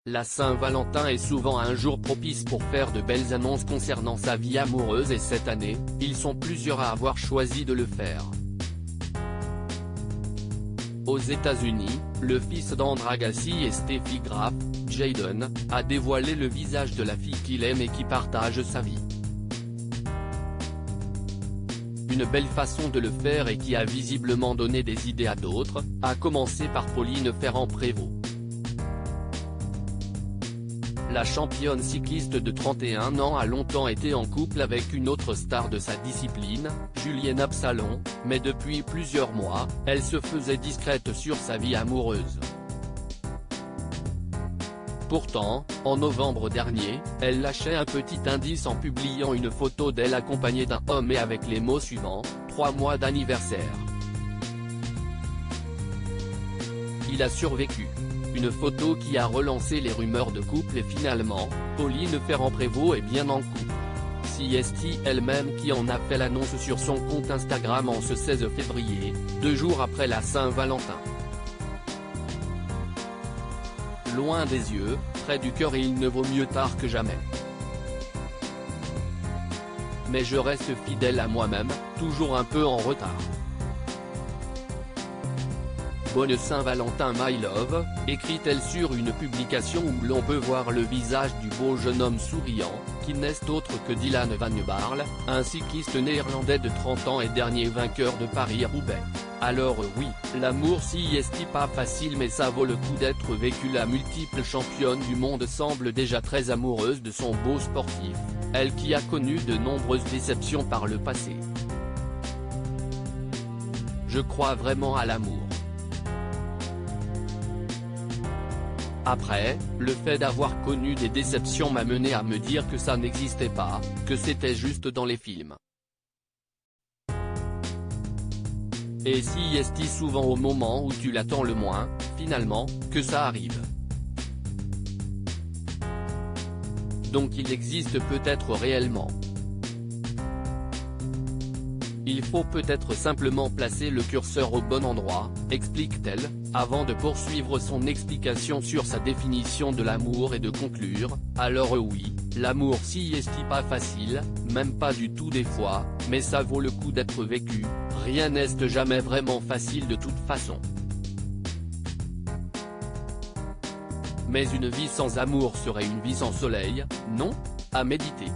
La Saint-Valentin est souvent un jour propice pour faire de belles annonces concernant sa vie amoureuse et cette année, ils sont plusieurs à avoir choisi de le faire. Aux États-Unis, le fils d'Andra Agassi et Steffi Graf, Jayden, a dévoilé le visage de la fille qu'il aime et qui partage sa vie. Une belle façon de le faire et qui a visiblement donné des idées à d'autres, à commencer par Pauline Ferrand-Prévot. La championne cycliste de 31 ans a longtemps été en couple avec une autre star de sa discipline, Julienne Absalon, mais depuis plusieurs mois, elle se faisait discrète sur sa vie amoureuse. Pourtant, en novembre dernier, elle lâchait un petit indice en publiant une photo d'elle accompagnée d'un homme et avec les mots suivants, 3 mois d'anniversaire. Il a survécu. Une photo qui a relancé les rumeurs de couple et finalement, Pauline Ferrand-Prévot est bien en couple. CST elle-même qui en a fait l'annonce sur son compte Instagram en ce 16 février, 2 jours après la Saint-Valentin. Loin des yeux, près du cœur et il ne vaut mieux tard que jamais. Mais je reste fidèle à moi-même, toujours un peu en retard. Bonne Saint-Valentin my love, écrit-elle sur une publication où l'on peut voir le visage du beau jeune homme souriant, qui n'est autre que Dylan van Baarle, un cycliste néerlandais de 30 ans et dernier vainqueur de Paris-Roubaix. Alors oui, l'amour si est pas facile mais ça vaut le coup d'être vécu. La multiple championne du monde semble déjà très amoureuse de son beau sportif, elle qui a connu de nombreuses déceptions par le passé. Je crois vraiment à l'amour. Après, le fait d'avoir connu des déceptions m'a mené à me dire que ça n'existait pas, que c'était juste dans les films. Et si est souvent au moment où tu l'attends le moins, finalement, que ça arrive. Donc il existe peut-être réellement. Il faut peut-être simplement placer le curseur au bon endroit, explique-t-elle, avant de poursuivre son explication sur sa définition de l'amour et de conclure, alors oui, l'amour si est pas facile, même pas du tout des fois, mais ça vaut le coup d'être vécu, rien n'est jamais vraiment facile de toute façon. Mais une vie sans amour serait une vie sans soleil, non ? À méditer.